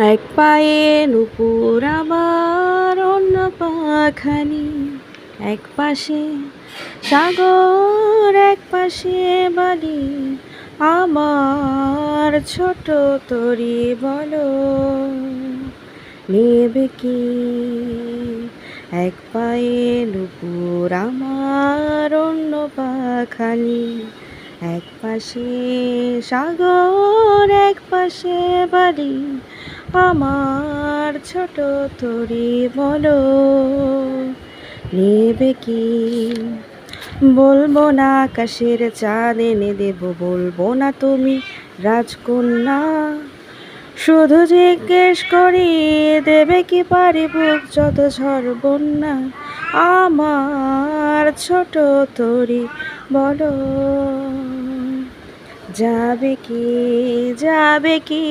এক পায়ে নুপুর আমার অন্য পাখানি, এক পাশে সাগর এক পাশে বালি, আমার ছোট তরি বলো নেবে কি? এক পায়ে নুপুর আমার অন্য পাখানি, এক পাশে সাগর এক পাশে বাড়ি, আমার ছোট তরি বলো নেবে কি? বলবো না আকাশের চাঁদ এনে দেব, বলবো না তুমি রাজকন্যা, শুধু জিজ্ঞেস করি দেবে কি পারি বুক যত ঝড় বন্যা, আমার ছোট তরি বলো যাবে কি, যাবে কি?